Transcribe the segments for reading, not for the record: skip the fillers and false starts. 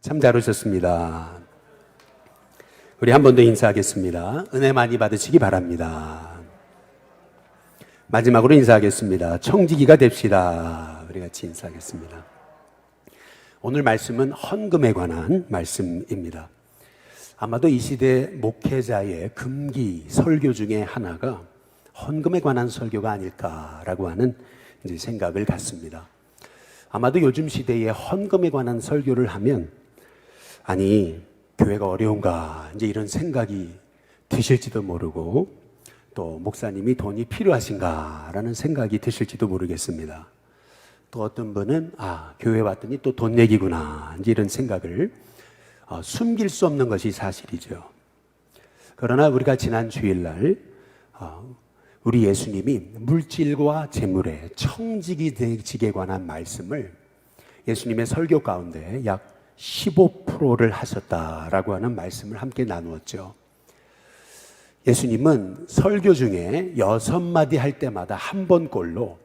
참 잘 오셨습니다. 우리 한 번 더 인사하겠습니다. 은혜 많이 받으시기 바랍니다. 마지막으로 인사하겠습니다. 청지기가 됩시다. 우리 같이 인사하겠습니다. 오늘 말씀은 헌금에 관한 말씀입니다. 아마도 이 시대 목회자의 금기 설교 중에 하나가 헌금에 관한 설교가 아닐까라고 하는 생각을 갖습니다. 아마도 요즘 시대에 헌금에 관한 설교를 하면 아니 교회가 어려운가 이런 생각이 드실지도 모르고 또 목사님이 돈이 필요하신가라는 생각이 드실지도 모르겠습니다. 또 어떤 분은 교회 왔더니 또 돈 얘기구나 이런 생각을 숨길 수 없는 것이 사실이죠. 그러나 우리가 지난 주일날 우리 예수님이 물질과 재물의 청지기직에 관한 말씀을 예수님의 설교 가운데 약 15%를 하셨다라고 하는 말씀을 함께 나누었죠. 예수님은 설교 중에 6마디 할 때마다 한 번꼴로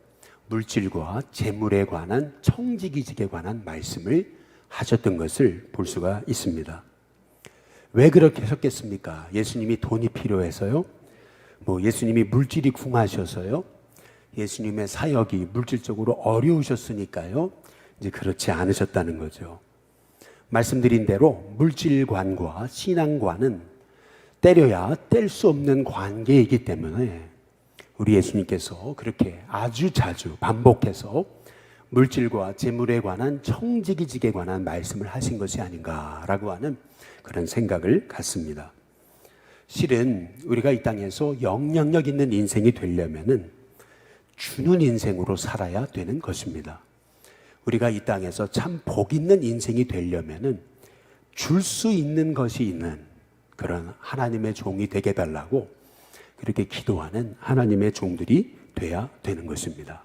물질과 재물에 관한 청지기직에 관한 말씀을 하셨던 것을 볼 수가 있습니다. 왜 그렇게 하셨겠습니까? 예수님이 돈이 필요해서요? 예수님이 물질이 궁하셔서요? 예수님의 사역이 물질적으로 어려우셨으니까요? 이제 그렇지 않으셨다는 거죠. 말씀드린 대로 물질관과 신앙관은 때려야 뗄 수 없는 관계이기 때문에 우리 예수님께서 그렇게 아주 자주 반복해서 물질과 재물에 관한 청지기직에 관한 말씀을 하신 것이 아닌가라고 하는 그런 생각을 갖습니다. 실은 우리가 이 땅에서 영향력 있는 인생이 되려면은 주는 인생으로 살아야 되는 것입니다. 우리가 이 땅에서 참 복 있는 인생이 되려면은 줄 수 있는 것이 있는 그런 하나님의 종이 되게 달라고 그렇게 기도하는 하나님의 종들이 돼야 되는 것입니다.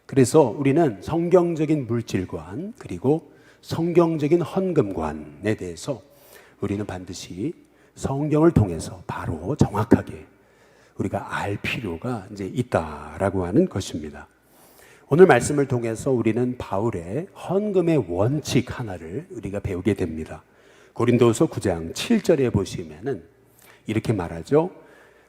그래서 우리는 성경적인 물질관 그리고 성경적인 헌금관에 대해서 우리는 반드시 성경을 통해서 바로 정확하게 우리가 알 필요가 이제 있다라고 하는 것입니다. 오늘 말씀을 통해서 우리는 바울의 헌금의 원칙 하나를 우리가 배우게 됩니다. 고린도후서 9장 7절에 보시면은 이렇게 말하죠.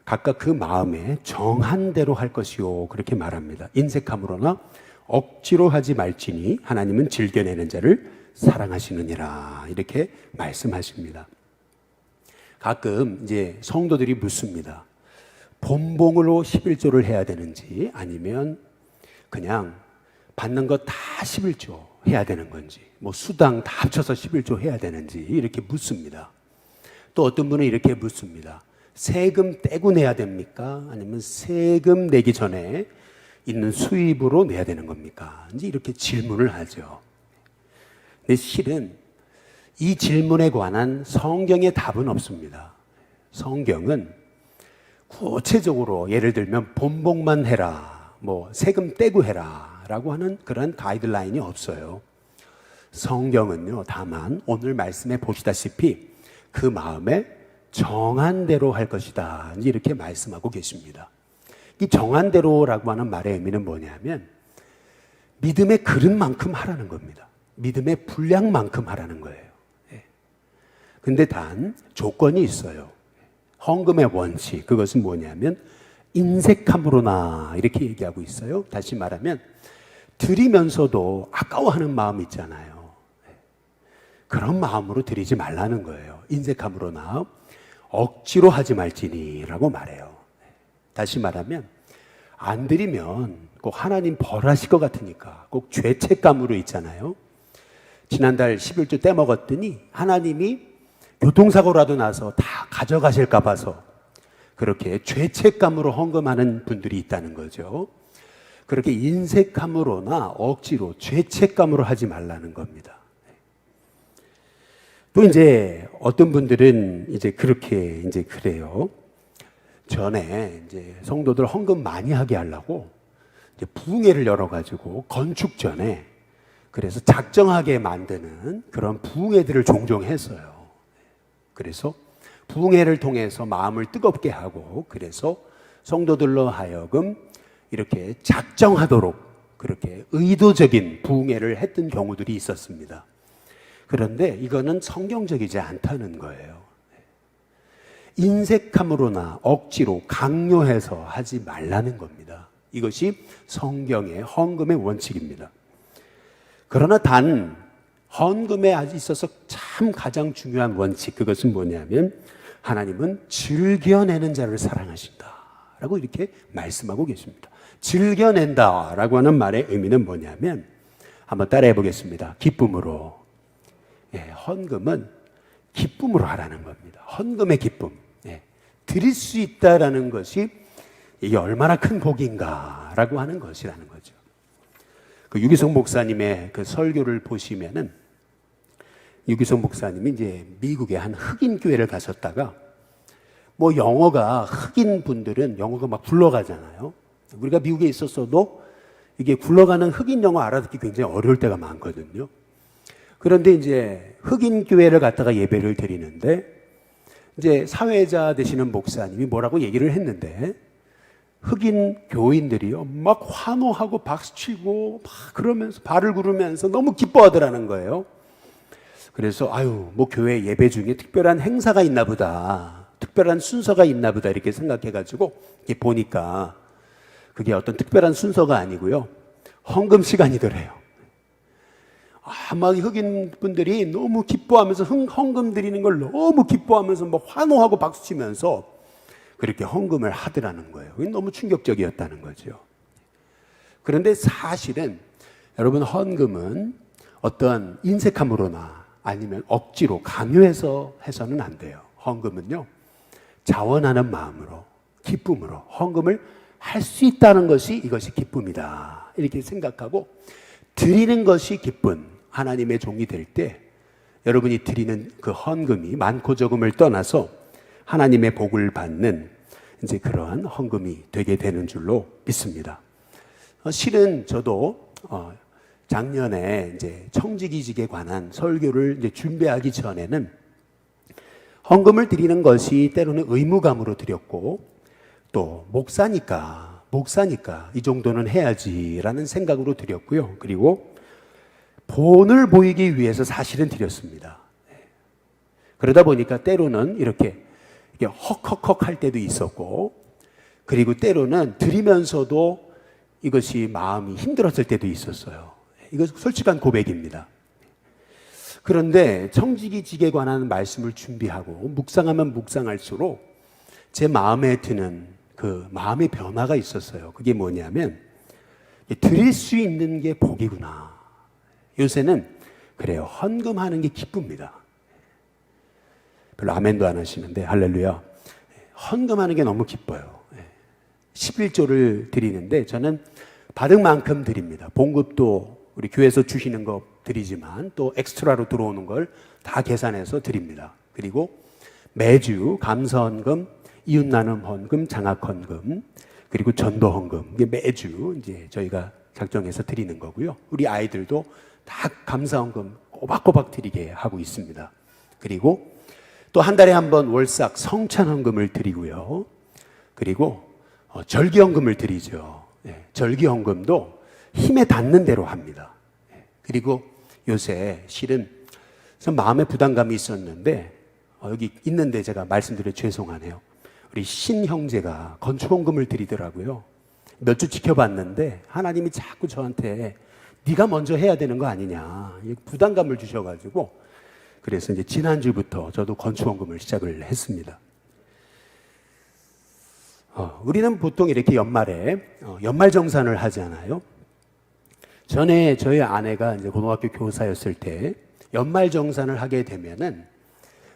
각각 그 마음에 정한 대로 할 것이요 그렇게 말합니다. 인색함으로나 억지로 하지 말지니 하나님은 즐겨내는 자를 사랑하시느니라 이렇게 말씀하십니다. 가끔 이제 성도들이 묻습니다. 본봉으로 11조를 해야 되는지 아니면 그냥 받는 거 다 11조 해야 되는 건지 수당 다 합쳐서 11조 해야 되는지 이렇게 묻습니다. 또 어떤 분은 이렇게 묻습니다. 세금 떼고 내야 됩니까? 아니면 세금 내기 전에 있는 수입으로 내야 되는 겁니까? 이제 이렇게 질문을 하죠. 근데 실은 이 질문에 관한 성경의 답은 없습니다. 성경은 구체적으로 예를 들면 본봉만 해라, 세금 떼고 해라 라고 하는 그런 가이드라인이 없어요. 성경은요, 다만 오늘 말씀에 보시다시피 그 마음에 정한 대로 할 것이다 이렇게 말씀하고 계십니다. 이 정한 대로라고 하는 말의 의미는 뭐냐면 믿음의 그릇만큼 하라는 겁니다. 믿음의 분량만큼 하라는 거예요. 근데 단 조건이 있어요. 헌금의 원칙, 그것은 뭐냐면 인색함으로나 이렇게 얘기하고 있어요. 다시 말하면 드리면서도 아까워하는 마음 있잖아요. 그런 마음으로 드리지 말라는 거예요. 인색함으로나 억지로 하지 말지니라고 말해요. 다시 말하면 안 드리면 꼭 하나님 벌하실 것 같으니까 꼭 죄책감으로 있잖아요. 지난달 11조 떼먹었더니 하나님이 교통사고라도 나서 다 가져가실까 봐서 그렇게 죄책감으로 헌금하는 분들이 있다는 거죠. 그렇게 인색함으로나 억지로 죄책감으로 하지 말라는 겁니다. 또 이제 어떤 분들은 이제 그렇게 이제 그래요. 전에 이제 성도들 헌금 많이 하게 하려고 이제 부흥회를 열어가지고 건축 전에 그래서 작정하게 만드는 그런 부흥회들을 종종 했어요. 그래서 부흥회를 통해서 마음을 뜨겁게 하고 그래서 성도들로 하여금 이렇게 작정하도록 그렇게 의도적인 부흥회를 했던 경우들이 있었습니다. 그런데 이거는 성경적이지 않다는 거예요. 인색함으로나 억지로 강요해서 하지 말라는 겁니다. 이것이 성경의 헌금의 원칙입니다. 그러나 단 헌금에 있어서 참 가장 중요한 원칙, 그것은 뭐냐면 하나님은 즐겨내는 자를 사랑하신다 라고 이렇게 말씀하고 계십니다. 즐겨낸다 라고 하는 말의 의미는 뭐냐면 한번 따라해 보겠습니다. 기쁨으로. 헌금은 기쁨으로 하라는 겁니다. 헌금의 기쁨. 드릴 수 있다라는 것이 이게 얼마나 큰 복인가라고 하는 것이라는 거죠. 그 유기성 목사님의 그 설교를 보시면은 유기성 목사님이 이제 미국의 한 흑인 교회를 가셨다가 뭐 영어가 흑인 분들은 영어가 막 굴러가잖아요. 우리가 미국에 있었어도 이게 굴러가는 흑인 영어 알아듣기 굉장히 어려울 때가 많거든요. 그런데 이제 흑인 교회를 갔다가 예배를 드리는데 이제 사회자 되시는 목사님이 뭐라고 얘기를 했는데 흑인 교인들이요 막 환호하고 박수치고 막 그러면서 발을 구르면서 너무 기뻐하더라는 거예요. 그래서 뭐 교회 예배 중에 특별한 행사가 있나 보다, 특별한 순서가 있나 보다 이렇게 생각해가지고 이렇게 보니까 그게 어떤 특별한 순서가 아니고요, 헌금 시간이더래요. 막 흑인 분들이 너무 기뻐하면서 헌금 드리는 걸 너무 기뻐하면서 막 환호하고 박수치면서 그렇게 헌금을 하더라는 거예요. 그게 너무 충격적이었다는 거죠. 그런데 사실은 여러분, 헌금은 어떤 인색함으로나 아니면 억지로 강요해서 해서는 안 돼요. 헌금은요, 자원하는 마음으로, 기쁨으로 헌금을 할 수 있다는 것이 이것이 기쁨이다 이렇게 생각하고 드리는 것이 기쁨, 하나님의 종이 될 때 여러분이 드리는 그 헌금이 많고 적음을 떠나서 하나님의 복을 받는 이제 그러한 헌금이 되게 되는 줄로 믿습니다. 실은 저도 작년에 이제 청지기직에 관한 설교를 이제 준비하기 전에는 헌금을 드리는 것이 때로는 의무감으로 드렸고 또 목사니까 이 정도는 해야지라는 생각으로 드렸고요. 그리고 본을 보이기 위해서 사실은 드렸습니다. 그러다 보니까 때로는 이렇게 헉헉헉 할 때도 있었고, 그리고 때로는 드리면서도 이것이 마음이 힘들었을 때도 있었어요. 이거 솔직한 고백입니다. 그런데 청지기직에 관한 말씀을 준비하고 묵상하면 묵상할수록 제 마음에 드는 그 마음의 변화가 있었어요. 그게 뭐냐면 드릴 수 있는 게 복이구나. 요새는 그래요. 헌금하는 게 기쁩니다. 별로 아멘도 안 하시는데 할렐루야. 헌금하는 게 너무 기뻐요. 11조를 드리는데 저는 받은 만큼 드립니다. 봉급도 우리 교회에서 주시는 거 드리지만 또 엑스트라로 들어오는 걸 다 계산해서 드립니다. 그리고 매주 감사헌금, 이웃나눔 헌금, 장학헌금, 그리고 전도헌금, 이게 매주 이제 저희가 작정해서 드리는 거고요. 우리 아이들도 다 감사헌금 꼬박꼬박 드리게 하고 있습니다. 그리고 또 한 달에 한 번 월삭 성찬헌금을 드리고요. 그리고 절기헌금을 드리죠. 절기헌금도 힘에 닿는 대로 합니다. 그리고 요새 실은 마음의 부담감이 있었는데 여기 있는데 제가 말씀드려 죄송하네요. 우리 신형제가 건축헌금을 드리더라고요. 몇 주 지켜봤는데 하나님이 자꾸 저한테 네가 먼저 해야 되는 거 아니냐 부담감을 주셔가지고, 그래서 이제 지난주부터 저도 건축헌금을 시작을 했습니다. 우리는 보통 이렇게 연말에 연말정산을 하잖아요. 전에 저희 아내가 이제 고등학교 교사였을 때 연말정산을 하게 되면은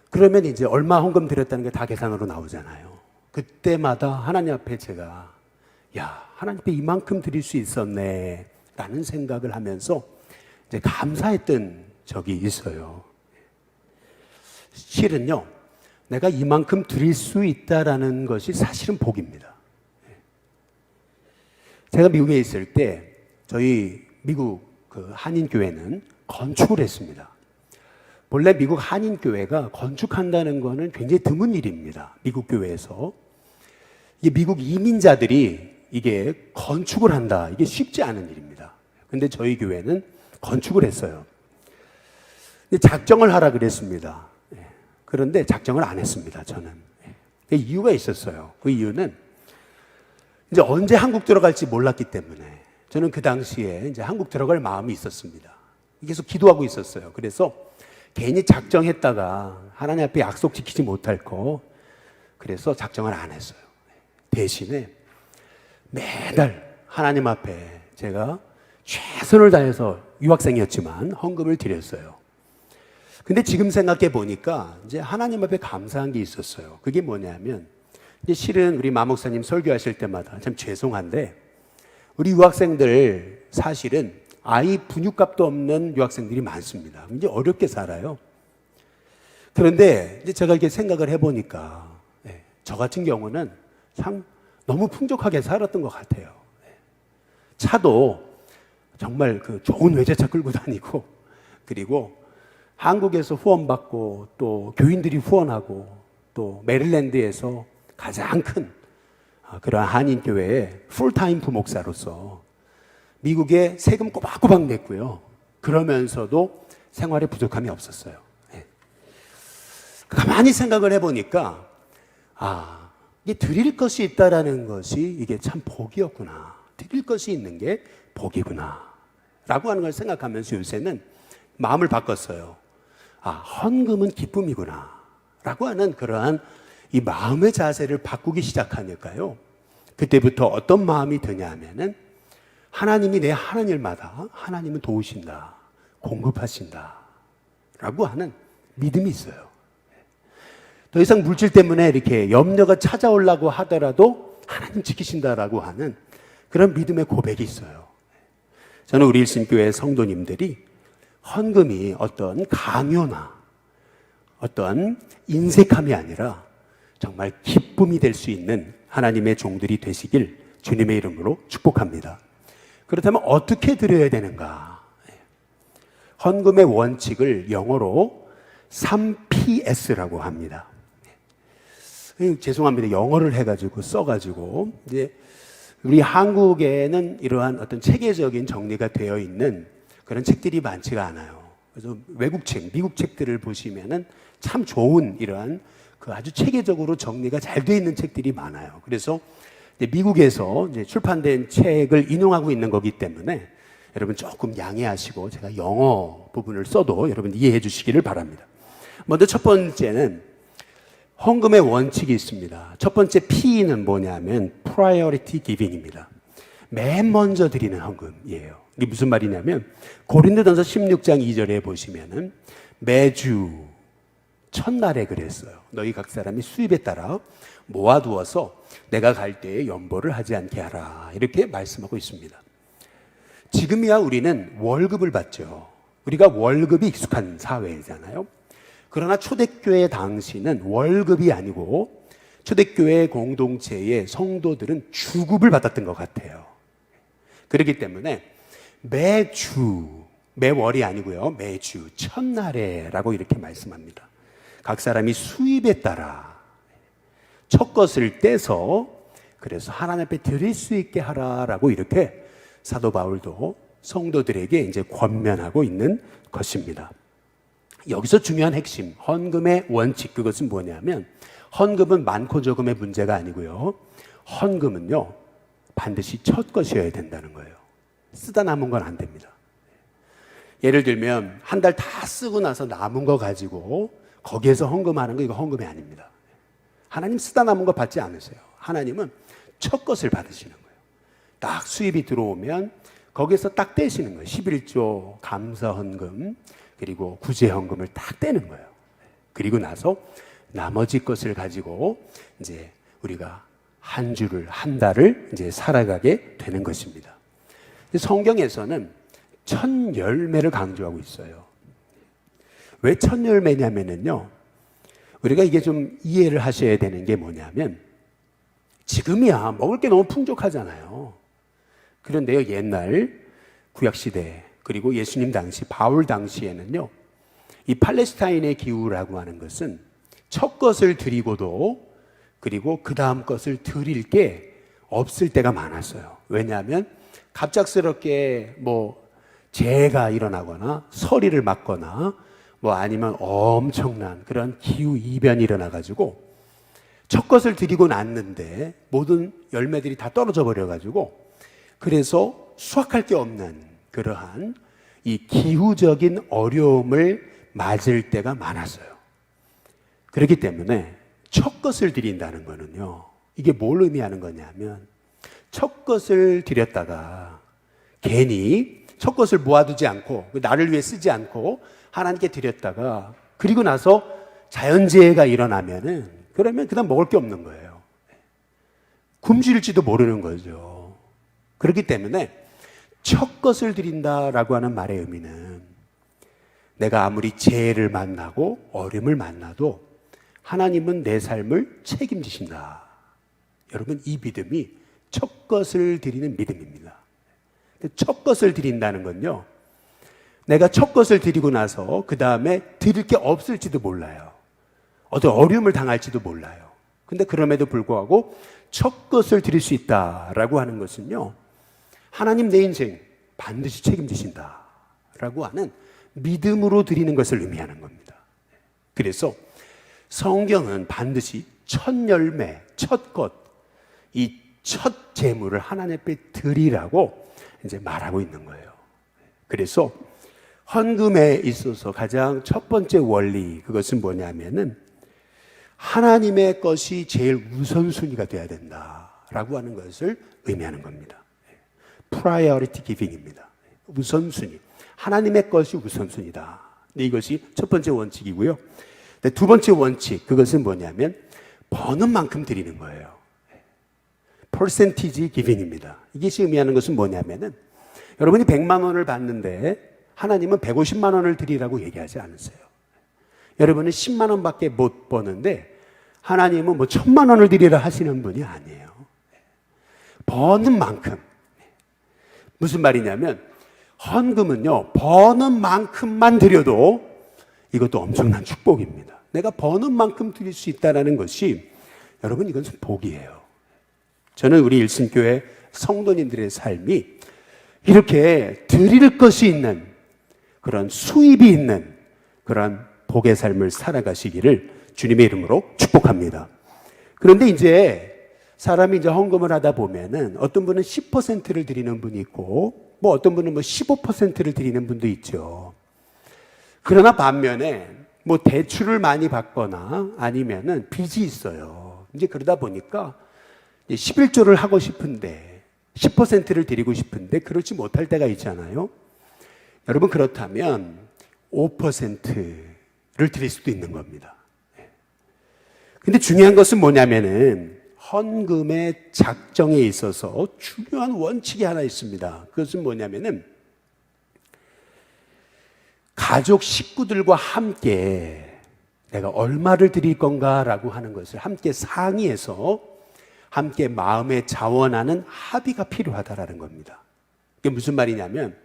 그러면 이제 얼마 헌금 드렸다는 게 다 계산으로 나오잖아요. 그때마다 하나님 앞에 제가 하나님께 이만큼 드릴 수 있었네 라는 생각을 하면서 이제 감사했던 적이 있어요. 실은요, 내가 이만큼 드릴 수 있다라는 것이 사실은 복입니다. 제가 미국에 있을 때 저희 미국 그 한인교회는 건축을 했습니다. 본래 미국 한인교회가 건축한다는 것은 굉장히 드문 일입니다. 미국 교회에서. 이게 미국 이민자들이 이게 건축을 한다, 이게 쉽지 않은 일입니다. 근데 저희 교회는 건축을 했어요. 근데 작정을 하라 그랬습니다. 그런데 작정을 안 했습니다, 저는. 이유가 있었어요. 그 이유는 이제 언제 한국 들어갈지 몰랐기 때문에 저는 그 당시에 이제 한국 들어갈 마음이 있었습니다. 계속 기도하고 있었어요. 그래서 괜히 작정했다가 하나님 앞에 약속 지키지 못할 거, 그래서 작정을 안 했어요. 대신에 매달 하나님 앞에 제가 최선을 다해서 유학생이었지만 헌금을 드렸어요. 근데 지금 생각해 보니까 이제 하나님 앞에 감사한 게 있었어요. 그게 뭐냐면, 이제 실은 우리 마 목사님 설교하실 때마다 참 죄송한데, 우리 유학생들 사실은 아이 분유값도 없는 유학생들이 많습니다. 이제 어렵게 살아요. 그런데 이제 제가 이렇게 생각을 해보니까, 저 같은 경우는 참 너무 풍족하게 살았던 것 같아요. 차도 정말 그 좋은 외제차 끌고 다니고, 그리고 한국에서 후원받고 또 교인들이 후원하고 또 메릴랜드에서 가장 큰 그런 한인교회의 풀타임 부목사로서 미국에 세금 꼬박꼬박 냈고요. 그러면서도 생활에 부족함이 없었어요. 가만히 생각을 해보니까 이게 드릴 것이 있다라는 것이 이게 참 복이었구나. 드릴 것이 있는 게 복이구나 라고 하는 걸 생각하면서 요새는 마음을 바꿨어요. 헌금은 기쁨이구나 라고 하는 그러한 이 마음의 자세를 바꾸기 시작하니까요, 그때부터 어떤 마음이 드냐 하면은 하나님이 내 하는 일마다 하나님은 도우신다, 공급하신다 라고 하는 믿음이 있어요. 더 이상 물질 때문에 이렇게 염려가 찾아오려고 하더라도 하나님 지키신다라고 하는 그런 믿음의 고백이 있어요. 저는 우리 일심교회 성도님들이 헌금이 어떤 강요나 어떤 인색함이 아니라 정말 기쁨이 될 수 있는 하나님의 종들이 되시길 주님의 이름으로 축복합니다. 그렇다면 어떻게 드려야 되는가? 헌금의 원칙을 영어로 3PS라고 합니다. 죄송합니다. 영어를 해가지고 써가지고 이제 우리 한국에는 이러한 어떤 체계적인 정리가 되어 있는 그런 책들이 많지가 않아요. 그래서 외국 책, 미국 책들을 보시면은 참 좋은 이러한 그 아주 체계적으로 정리가 잘 되어 있는 책들이 많아요. 그래서 이제 미국에서 이제 출판된 책을 인용하고 있는 거기 때문에 여러분 조금 양해하시고 제가 영어 부분을 써도 여러분 이해해 주시기를 바랍니다. 먼저 첫 번째는 헌금의 원칙이 있습니다. 첫 번째 P는 뭐냐면 Priority Giving입니다. 맨 먼저 드리는 헌금이에요. 이게 무슨 말이냐면 고린도전서 16장 2절에 보시면은 매주 첫날에 그랬어요. 너희 각 사람이 수입에 따라 모아두어서 내가 갈 때에 연보를 하지 않게 하라. 이렇게 말씀하고 있습니다. 지금이야 우리는 월급을 받죠. 우리가 월급이 익숙한 사회잖아요. 그러나 초대교회 당시는 월급이 아니고 초대교회 공동체의 성도들은 주급을 받았던 것 같아요. 그렇기 때문에 매월이 아니고요, 매주 첫날에라고 이렇게 말씀합니다. 각 사람이 수입에 따라 첫 것을 떼서 그래서 하나님 앞에 드릴 수 있게 하라라고 이렇게 사도 바울도 성도들에게 이제 권면하고 있는 것입니다. 여기서 중요한 핵심, 헌금의 원칙, 그것은 뭐냐면 헌금은 많고 적음의 문제가 아니고요, 헌금은요 반드시 첫 것이어야 된다는 거예요. 쓰다 남은 건 안 됩니다. 예를 들면 한 달 다 쓰고 나서 남은 거 가지고 거기에서 헌금하는 거, 이거 헌금이 아닙니다. 하나님 쓰다 남은 거 받지 않으세요. 하나님은 첫 것을 받으시는 거예요. 딱 수입이 들어오면 거기에서 딱 떼시는 거예요. 11조 감사 헌금 그리고 구제 헌금을 딱 떼는 거예요. 그리고 나서 나머지 것을 가지고 이제 우리가 한 주를, 한 달을 이제 살아가게 되는 것입니다. 성경에서는 첫 열매를 강조하고 있어요. 왜 첫 열매냐면요, 우리가 이게 좀 이해를 하셔야 되는 게 뭐냐면 지금이야 먹을 게 너무 풍족하잖아요. 그런데요, 옛날 구약시대 그리고 예수님 당시, 바울 당시에는요, 이 팔레스타인의 기후라고 하는 것은 첫 것을 드리고도 그리고 그 다음 것을 드릴 게 없을 때가 많았어요. 왜냐하면 갑작스럽게 뭐 재해가 일어나거나 서리를 맞거나 뭐 아니면 엄청난 그런 기후 이변이 일어나가지고 첫 것을 드리고 났는데 모든 열매들이 다 떨어져 버려가지고 그래서 수확할 게 없는 그러한 이 기후적인 어려움을 맞을 때가 많았어요. 그렇기 때문에 첫 것을 드린다는 거는요, 이게 뭘 의미하는 거냐면 첫 것을 드렸다가 괜히 첫 것을 모아두지 않고 나를 위해 쓰지 않고 하나님께 드렸다가 그리고 나서 자연재해가 일어나면은 그러면 그다음 먹을 게 없는 거예요. 굶주릴지도 모르는 거죠. 그렇기 때문에 첫 것을 드린다라고 하는 말의 의미는 내가 아무리 재해를 만나고 어려움을 만나도 하나님은 내 삶을 책임지신다. 여러분, 이 믿음이 첫 것을 드리는 믿음입니다. 첫 것을 드린다는 건요, 내가 첫 것을 드리고 나서 그 다음에 드릴 게 없을지도 몰라요. 어떤 어려움을 당할지도 몰라요. 근데 그럼에도 불구하고 첫 것을 드릴 수 있다라고 하는 것은요, 하나님 내 인생 반드시 책임지신다라고 하는 믿음으로 드리는 것을 의미하는 겁니다. 그래서 성경은 반드시 첫 열매, 첫 것, 이 첫 재물을 하나님 앞에 드리라고 이제 말하고 있는 거예요. 그래서 헌금에 있어서 가장 첫 번째 원리, 그것은 뭐냐면은 하나님의 것이 제일 우선순위가 되어야 된다라고 하는 것을 의미하는 겁니다. Priority giving입니다. 우선순위. 하나님의 것이 우선순위다. 이것이 첫 번째 원칙이고요. 두 번째 원칙, 그것은 뭐냐면 버는 만큼 드리는 거예요. Percentage giving입니다. 이것이 의미하는 것은 뭐냐면은 여러분이 100만 원을 받는데 하나님은 150만 원을 드리라고 얘기하지 않으세요. 여러분은 10만 원밖에 못 버는데 하나님은 뭐 1000만 원을 드리라 하시는 분이 아니에요. 버는 만큼. 무슨 말이냐면 헌금은요, 버는 만큼만 드려도 이것도 엄청난 축복입니다. 내가 버는 만큼 드릴 수 있다는 것이 여러분, 이건 복이에요. 저는 우리 일신교회 성도님들의 삶이 이렇게 드릴 것이 있는 그런 수입이 있는 그런 복의 삶을 살아가시기를 주님의 이름으로 축복합니다. 그런데 이제 사람이 이제 헌금을 하다 보면은 어떤 분은 10%를 드리는 분이 있고 뭐 어떤 분은 뭐 15%를 드리는 분도 있죠. 그러나 반면에 뭐 대출을 많이 받거나 아니면은 빚이 있어요. 이제 그러다 보니까 11조를 하고 싶은데 10%를 드리고 싶은데 그렇지 못할 때가 있잖아요. 여러분, 그렇다면 5%를 드릴 수도 있는 겁니다. 근데 중요한 것은 뭐냐면은 헌금의 작정에 있어서 중요한 원칙이 하나 있습니다. 그것은 뭐냐면은 가족 식구들과 함께 내가 얼마를 드릴 건가라고 하는 것을 함께 상의해서 함께 마음에 자원하는 합의가 필요하다라는 겁니다. 이게 무슨 말이냐면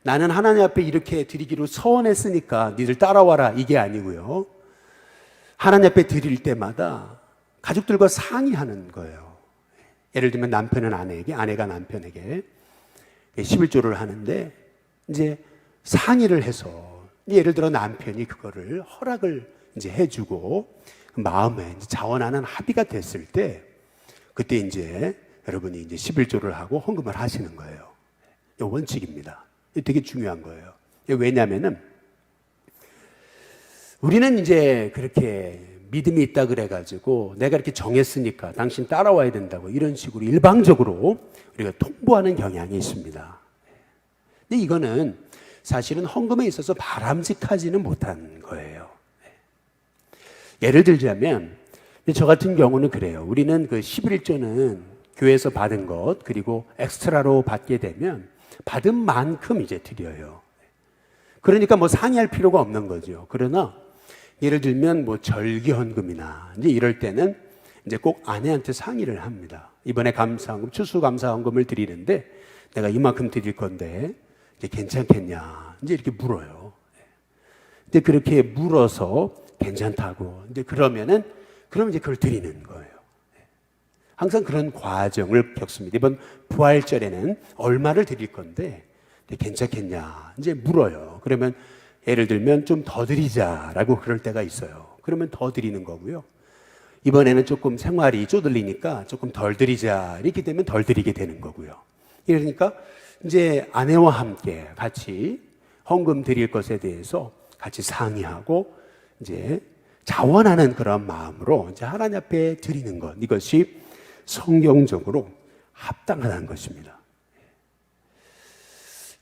나는 하나님 앞에 이렇게 드리기로 서원했으니까 니들 따라와라, 이게 아니고요. 하나님 앞에 드릴 때마다 가족들과 상의하는 거예요. 예를 들면 남편은 아내에게, 아내가 남편에게 11조를 하는데 이제 상의를 해서 예를 들어 남편이 그거를 허락을 이제 해주고 마음에 이제 자원하는 합의가 됐을 때 그때 이제 여러분이 이제 11조를 하고 헌금을 하시는 거예요. 이 원칙입니다. 이게 되게 중요한 거예요. 왜냐하면은 우리는 이제 그렇게 믿음이 있다 그래가지고 내가 이렇게 정했으니까 당신 따라와야 된다고 이런 식으로 일방적으로 우리가 통보하는 경향이 있습니다. 근데 이거는 사실은 헌금에 있어서 바람직하지는 못한 거예요. 예를 들자면 저 같은 경우는 그래요. 우리는 그 11조는 교회에서 받은 것 그리고 엑스트라로 받게 되면 받은 만큼 이제 드려요. 그러니까 뭐 상의할 필요가 없는 거죠. 그러나 예를 들면 뭐 절기헌금이나 이제 이럴 때는 이제 꼭 아내한테 상의를 합니다. 이번에 감사헌금, 추수감사헌금을 드리는데 내가 이만큼 드릴 건데 이제 괜찮겠냐 이제 이렇게 물어요. 근데 그렇게 물어서 괜찮다고 이제 그러면 이제 그걸 드리는 거예요. 항상 그런 과정을 겪습니다. 이번 부활절에는 얼마를 드릴 건데 괜찮겠냐 이제 물어요. 그러면 예를 들면 좀 더 드리자라고 그럴 때가 있어요. 그러면 더 드리는 거고요. 이번에는 조금 생활이 쪼들리니까 조금 덜 드리자 이렇게 되면 덜 드리게 되는 거고요. 그러니까 이제 아내와 함께 같이 헌금 드릴 것에 대해서 같이 상의하고 이제 자원하는 그런 마음으로 이제 하나님 앞에 드리는 것, 이것이 성경적으로 합당하다는 것입니다.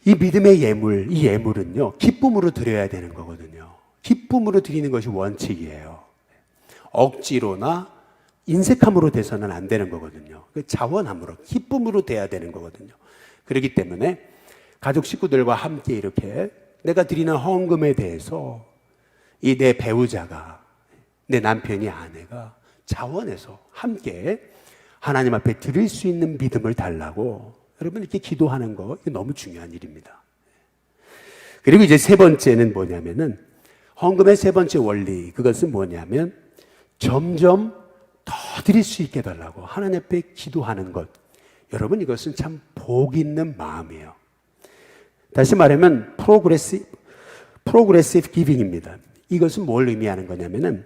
이 믿음의 예물, 이 예물은요, 기쁨으로 드려야 되는 거거든요. 기쁨으로 드리는 것이 원칙이에요. 억지로나 인색함으로 돼서는 안 되는 거거든요. 자원함으로, 기쁨으로 돼야 되는 거거든요. 그렇기 때문에 가족 식구들과 함께 이렇게 내가 드리는 헌금에 대해서 이 내 배우자가, 내 남편이, 아내가 자원해서 함께 하나님 앞에 드릴 수 있는 믿음을 달라고 여러분 이렇게 기도하는 거, 이게 너무 중요한 일입니다. 그리고 이제 세 번째는 뭐냐면은 헌금의 세 번째 원리, 그것은 뭐냐면 점점 더 드릴 수 있게 달라고 하나님 앞에 기도하는 것. 여러분 이것은 참 복 있는 마음이에요. 다시 말하면 프로그레시브 기빙입니다. 이것은 뭘 의미하는 거냐면은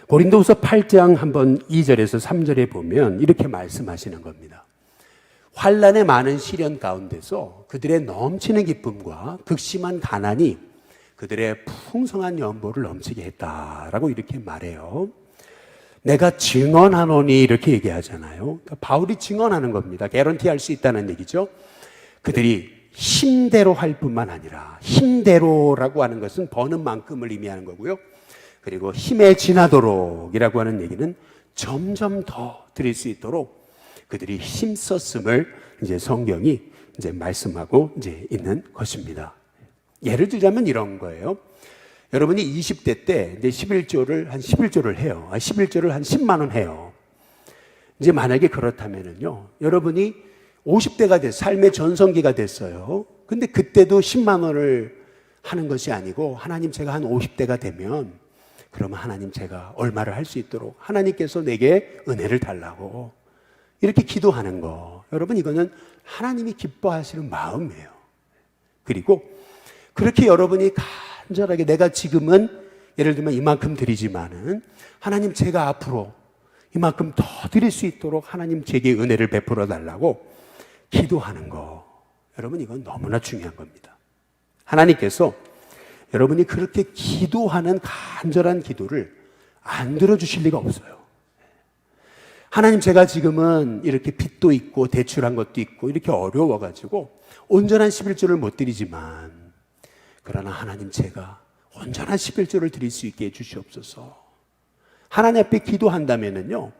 고린도후서 8장 한번 2절에서 3절에 보면 이렇게 말씀하시는 겁니다. 환난의 많은 시련 가운데서 그들의 넘치는 기쁨과 극심한 가난이 그들의 풍성한 연보를 넘치게 했다라고 이렇게 말해요. 내가 증언하노니 이렇게 얘기하잖아요. 그러니까 바울이 증언하는 겁니다. 개런티할 수 있다는 얘기죠. 그들이 힘대로 할 뿐만 아니라, 힘대로라고 하는 것은 버는 만큼을 의미하는 거고요. 그리고 힘에 지나도록이라고 하는 얘기는 점점 더 드릴 수 있도록 그들이 힘썼음을 이제 성경이 이제 말씀하고 이제 있는 것입니다. 예를 들자면 이런 거예요. 여러분이 20대 때 이제 11조를 해요. 11조를 한 10만 원 해요. 이제 만약에 그렇다면은요, 여러분이 50대가 됐어요. 삶의 전성기가 됐어요. 근데 그때도 10만 원을 하는 것이 아니고, 하나님 제가 한 50대가 되면 그러면 하나님 제가 얼마를 할 수 있도록 하나님께서 내게 은혜를 달라고 이렇게 기도하는 거. 여러분 이거는 하나님이 기뻐하시는 마음이에요. 그리고 그렇게 여러분이 간절하게 내가 지금은 예를 들면 이만큼 드리지만은 하나님 제가 앞으로 이만큼 더 드릴 수 있도록 하나님 제게 은혜를 베풀어 달라고 기도하는 거. 여러분 이건 너무나 중요한 겁니다. 하나님께서 여러분이 그렇게 기도하는 간절한 기도를 안 들어주실 리가 없어요. 하나님 제가 지금은 이렇게 빚도 있고 대출한 것도 있고 이렇게 어려워가지고 온전한 11조를 못 드리지만, 그러나 하나님 제가 온전한 11조를 드릴 수 있게 해주시옵소서. 하나님 앞에 기도한다면은요,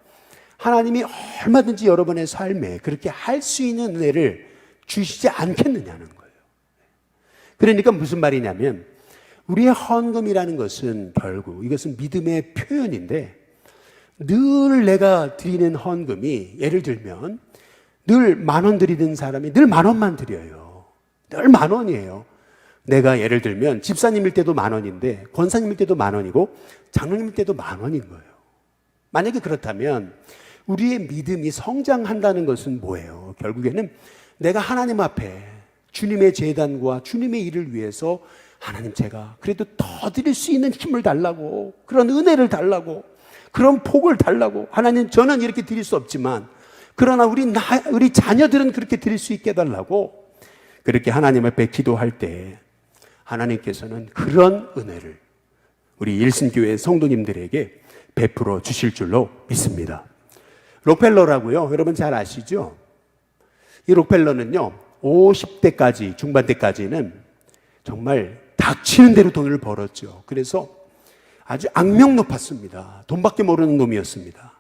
하나님이 얼마든지 여러분의 삶에 그렇게 할 수 있는 은혜를 주시지 않겠느냐는 거예요. 그러니까 무슨 말이냐면 우리의 헌금이라는 것은 결국 이것은 믿음의 표현인데, 늘 내가 드리는 헌금이, 예를 들면 늘 10,000원 드리는 사람이 늘 10,000원만 드려요. 늘 10,000원이에요. 내가 예를 들면 집사님일 때도 10,000원인데 권사님일 때도 10,000원이고 장로님일 때도 10,000원인 거예요. 만약에 그렇다면 우리의 믿음이 성장한다는 것은 뭐예요? 결국에는 내가 하나님 앞에 주님의 제단과 주님의 일을 위해서 하나님 제가 그래도 더 드릴 수 있는 힘을 달라고, 그런 은혜를 달라고, 그런 복을 달라고, 하나님 저는 이렇게 드릴 수 없지만 그러나 우리 자녀들은 그렇게 드릴 수 있게 해달라고 그렇게 하나님 앞에 기도할 때 하나님께서는 그런 은혜를 우리 일신교회 성도님들에게 베풀어 주실 줄로 믿습니다. 록펠러라고요. 여러분 잘 아시죠? 이 록펠러는요, 50대까지, 중반 때까지는 정말 닥치는 대로 돈을 벌었죠. 그래서 아주 악명 높았습니다. 돈밖에 모르는 놈이었습니다.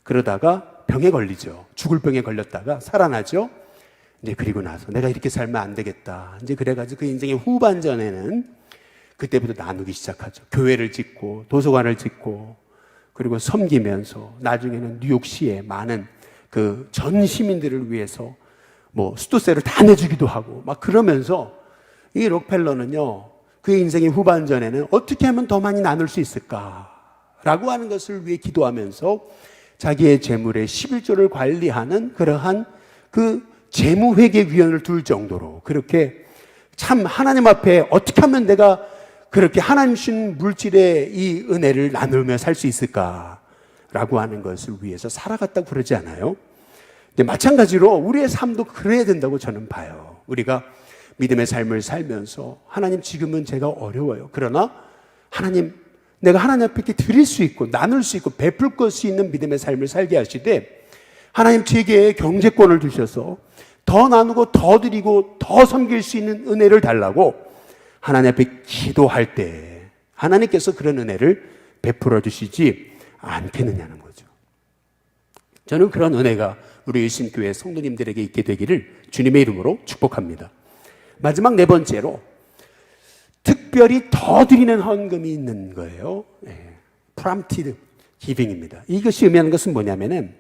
그러다가 병에 걸리죠. 죽을 병에 걸렸다가 살아나죠. 이제 그리고 나서 내가 이렇게 살면 안 되겠다. 이제 그래가지고 그 인생의 후반전에는 그때부터 나누기 시작하죠. 교회를 짓고 도서관을 짓고 그리고 섬기면서 나중에는 뉴욕시에 많은 그 전 시민들을 위해서 뭐 수도세를 다 내주기도 하고 막 그러면서 이 록펠러는요, 그의 인생의 후반전에는 어떻게 하면 더 많이 나눌 수 있을까라고 하는 것을 위해 기도하면서 자기의 재물의 11조를 관리하는 그러한 그 재무회계위원을 둘 정도로 그렇게 참 하나님 앞에 어떻게 하면 내가 그렇게 하나님 주신 물질의 이 은혜를 나누며 살 수 있을까라고 하는 것을 위해서 살아갔다고 그러지 않아요? 근데 마찬가지로 우리의 삶도 그래야 된다고 저는 봐요. 우리가 믿음의 삶을 살면서 하나님 지금은 제가 어려워요. 그러나 하나님 내가 하나님 앞에 이렇게 드릴 수 있고 나눌 수 있고 베풀 것이 있는 믿음의 삶을 살게 하시되 하나님 제게 경제권을 주셔서 더 나누고 더 드리고 더 섬길 수 있는 은혜를 달라고 하나님 앞에 기도할 때 하나님께서 그런 은혜를 베풀어 주시지 않겠느냐는 거죠. 저는 그런 은혜가 우리 일심교회 성도님들에게 있게 되기를 주님의 이름으로 축복합니다. 마지막 네 번째로 특별히 더 드리는 헌금이 있는 거예요. prompted giving입니다. 이것이 의미하는 것은 뭐냐면은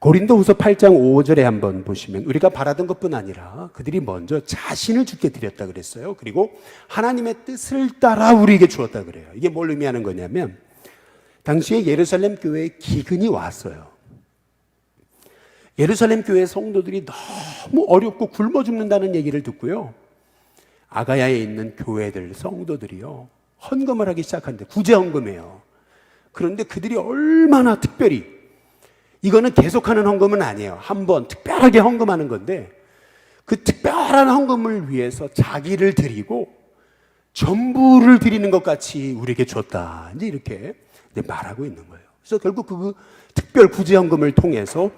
고린도후서 8장 5절에 한번 보시면 우리가 바라던 것뿐 아니라 그들이 먼저 자신을 주께 드렸다 그랬어요. 그리고 하나님의 뜻을 따라 우리에게 주었다 그래요. 이게 뭘 의미하는 거냐면 당시에 예루살렘 교회에 기근이 왔어요. 예루살렘 교회 성도들이 너무 어렵고 굶어 죽는다는 얘기를 듣고요. 아가야에 있는 교회들 성도들이요 헌금을 하기 시작하는데 구제 헌금이에요. 그런데 그들이 얼마나 특별히 이거는 계속하는 헌금은 아니에요. 한번 특별하게 헌금하는 건데 그 특별한 헌금을 위해서 자기를 드리고 전부를 드리는 것 같이 우리에게 줬다. 이제 이렇게 말하고 있는 거예요. 그래서 결국 그 특별 구제 헌금을 통해서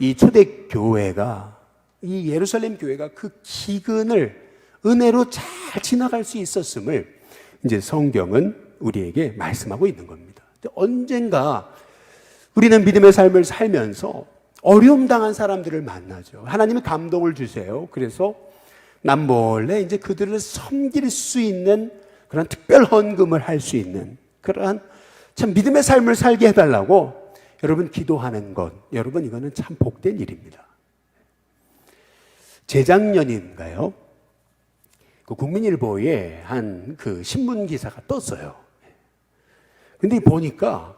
이 초대교회가 이 예루살렘 교회가 그 기근을 은혜로 잘 지나갈 수 있었음을 이제 성경은 우리에게 말씀하고 있는 겁니다. 언젠가 우리는 믿음의 삶을 살면서 어려움 당한 사람들을 만나죠. 하나님이 감동을 주세요. 그래서 남몰래 이제 그들을 섬길 수 있는 그런 특별 헌금을 할 수 있는 그러한 참 믿음의 삶을 살게 해달라고 여러분 기도하는 것, 여러분 이거는 참 복된 일입니다. 재작년인가요? 그 국민일보에 한 그 신문 기사가 떴어요. 근데 보니까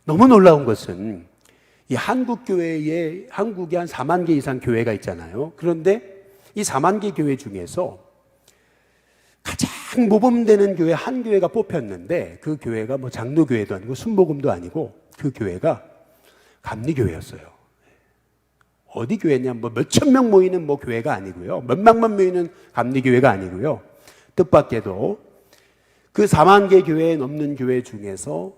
너무 놀라운 것은 이 한국 교회에 한국에 한 4만 개 이상 교회가 있잖아요. 그런데 이 4만 개 교회 중에서 가장 모범되는 교회 한 교회가 뽑혔는데 그 교회가 뭐 장로교회도 아니고 순복음도 아니고 그 교회가 감리교회였어요. 어디 교회냐? 뭐 몇천 명 모이는 뭐 교회가 아니고요. 몇백만 모이는 감리교회가 아니고요. 뜻밖에도 그 4만 개 교회에 넘는 교회 중에서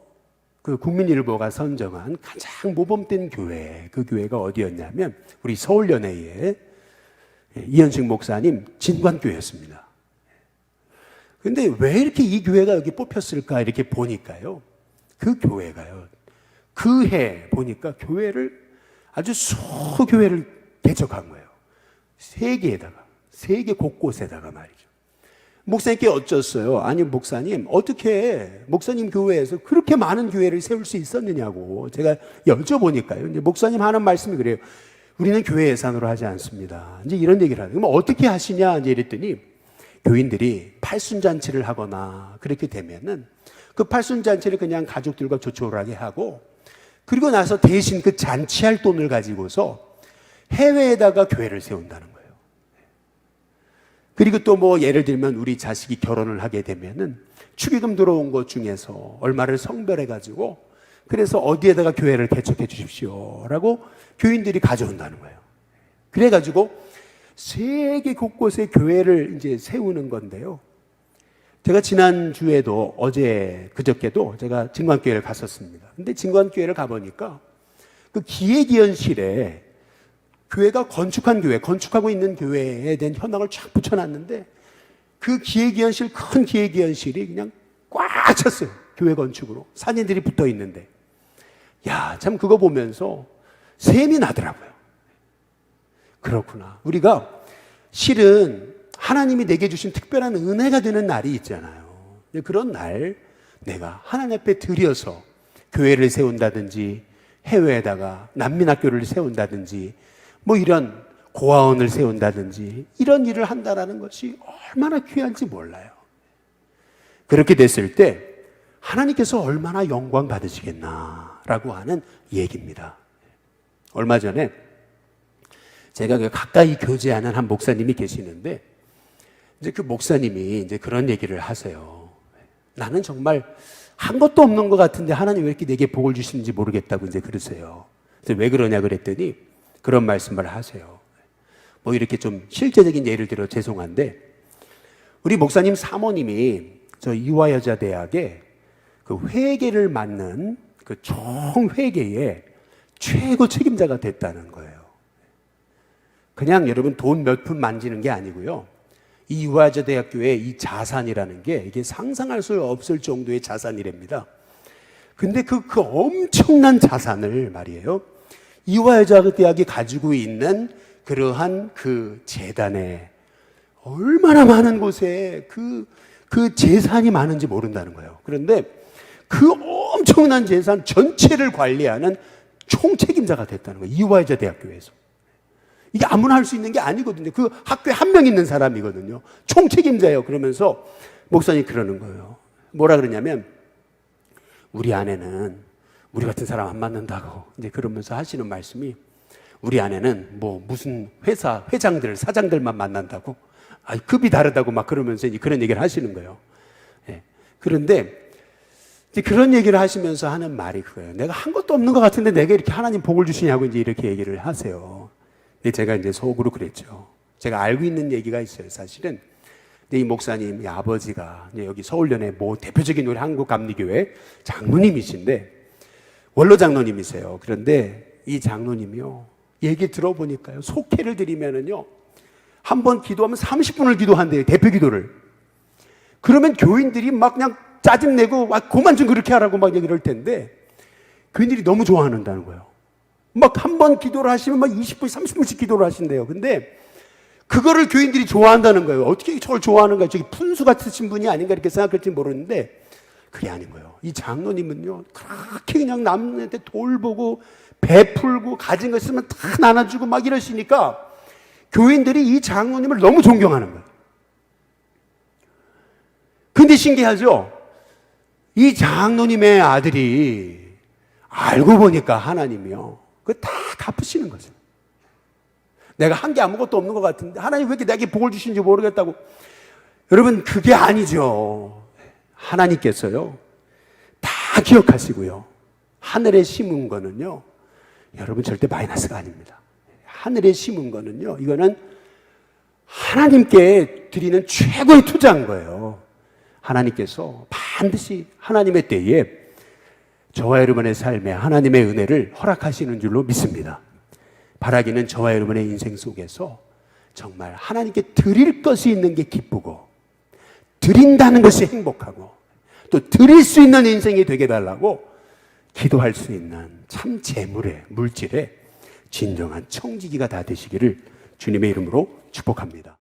그 국민일보가 선정한 가장 모범된 교회, 그 교회가 어디였냐면 우리 서울연회의 이현식 목사님 진관교회였습니다. 그런데 왜 이렇게 이 교회가 여기 뽑혔을까 이렇게 보니까요. 그 교회가요. 그 해 보니까 교회를 아주 소교회를 개척한 거예요. 세계 곳곳에다가 말이죠. 목사님께 어쩌어요? 아니 목사님 어떻게 목사님 교회에서 그렇게 많은 교회를 세울 수 있었느냐고 제가 여쭤보니까요. 이제 목사님 하는 말씀이 그래요. 우리는 교회 예산으로 하지 않습니다. 이제 이런 얘기를 하는. 그럼 어떻게 하시냐 이제 이랬더니 교인들이 팔순잔치를 하거나 그렇게 되면은 그 팔순잔치를 그냥 가족들과 조촐하게 하고 그리고 나서 대신 그 잔치할 돈을 가지고서 해외에다가 교회를 세운다는 거예요. 그리고 또 뭐 예를 들면 우리 자식이 결혼을 하게 되면은 축의금 들어온 것 중에서 얼마를 성별해 가지고 그래서 어디에다가 교회를 개척해 주십시오라고 교인들이 가져온다는 거예요. 그래 가지고 세계 곳곳에 교회를 이제 세우는 건데요. 제가 지난주에도 그저께도 제가 진관교회를 갔었습니다. 근데 진관교회를 가보니까 그 기획위원실에 교회가 건축하고 있는 교회에 대한 현황을 쫙 붙여놨는데 그 기획위원실, 큰 기획위원실이 그냥 꽉 찼어요. 교회 건축으로. 사진들이 붙어 있는데. 야, 참 그거 보면서 셈이 나더라고요. 그렇구나. 우리가 실은 하나님이 내게 주신 특별한 은혜가 되는 날이 있잖아요. 그런 날 내가 하나님 앞에 드려서 교회를 세운다든지 해외에다가 난민학교를 세운다든지 뭐 이런 고아원을 세운다든지 이런 일을 한다라는 것이 얼마나 귀한지 몰라요. 그렇게 됐을 때 하나님께서 얼마나 영광 받으시겠나라고 하는 얘기입니다. 얼마 전에 제가 가까이 교제하는 한 목사님이 계시는데 이제 그 목사님이 이제 그런 얘기를 하세요. 나는 정말 한 것도 없는 것 같은데 하나님 왜 이렇게 내게 복을 주시는지 모르겠다고 이제 그러세요. 그래서 왜 그러냐 그랬더니 그런 말씀을 하세요. 뭐 이렇게 좀 실제적인 예를 들어 죄송한데, 우리 목사님 사모님이 저 이화여자대학에 그 회계를 맡는 그 총회계의 최고 책임자가 됐다는 거예요. 그냥 여러분 돈 몇 푼 만지는 게 아니고요. 이 이화여자대학교의 이 자산이라는 게 이게 상상할 수 없을 정도의 자산이랍니다. 근데 그 엄청난 자산을 말이에요. 이화여자대학이 가지고 있는 그러한 그 재단에 얼마나 많은 곳에 그 재산이 많은지 모른다는 거예요. 그런데 그 엄청난 재산 전체를 관리하는 총책임자가 됐다는 거예요. 이화여자대학교에서. 이게 아무나 할 수 있는 게 아니거든요. 그 학교에 한 명 있는 사람이거든요. 총책임자예요. 그러면서 목사님이 그러는 거예요. 뭐라 그러냐면, 우리 아내는 우리 같은 사람 안 만난다고 이제 그러면서 하시는 말씀이, 우리 아내는 뭐 무슨 회사 회장들 사장들만 만난다고, 급이 다르다고 막 그러면서 이제 그런 얘기를 하시는 거예요. 예. 그런데 이제 그런 얘기를 하시면서 하는 말이 그거예요. 내가 한 것도 없는 것 같은데 내가 이렇게 하나님 복을 주시냐고 이제 이렇게 얘기를 하세요. 근데 제가 이제 속으로 그랬죠. 제가 알고 있는 얘기가 있어요, 사실은. 근데 이 목사님, 이 아버지가 이제 여기 서울연의 뭐 대표적인 우리 한국감리교회 장로님이신데, 원로 장로님이세요. 그런데 이 장로님이요, 얘기 들어보니까요, 속회를 드리면은요, 한 번 기도하면 30분을 기도한대요, 대표 기도를. 그러면 교인들이 막 그냥 짜증내고, 그만 좀 그렇게 하라고 막 이럴 텐데, 교인들이 너무 좋아한다는 거예요. 막 한 번 기도를 하시면 막 20분, 30분씩 기도를 하신대요. 근데 그거를 교인들이 좋아한다는 거예요. 어떻게 저걸 좋아하는가? 저기 푼수 같으신 분이 아닌가 이렇게 생각할지 모르는데, 그게 아닌 거예요. 이 장로님은요, 그렇게 그냥 남한테 돌보고 베풀고 가진 거 있으면 다 나눠주고 막 이러시니까 교인들이 이 장로님을 너무 존경하는 거예요. 근데 신기하죠? 이 장로님의 아들이 알고 보니까 하나님이요, 그거 다 갚으시는 거죠. 내가 한 게 아무것도 없는 것 같은데 하나님 왜 이렇게 내게 복을 주시는지 모르겠다고. 여러분, 그게 아니죠. 하나님께서요, 다 기억하시고요, 하늘에 심은 거는요, 여러분 절대 마이너스가 아닙니다. 하늘에 심은 거는요, 이거는 하나님께 드리는 최고의 투자인 거예요. 하나님께서 반드시 하나님의 때에 저와 여러분의 삶에 하나님의 은혜를 허락하시는 줄로 믿습니다. 바라기는 저와 여러분의 인생 속에서 정말 하나님께 드릴 것이 있는 게 기쁘고, 드린다는 것이 행복하고, 또 드릴 수 있는 인생이 되게 달라고 기도할 수 있는 참 재물의 물질의 진정한 청지기가 다 되시기를 주님의 이름으로 축복합니다.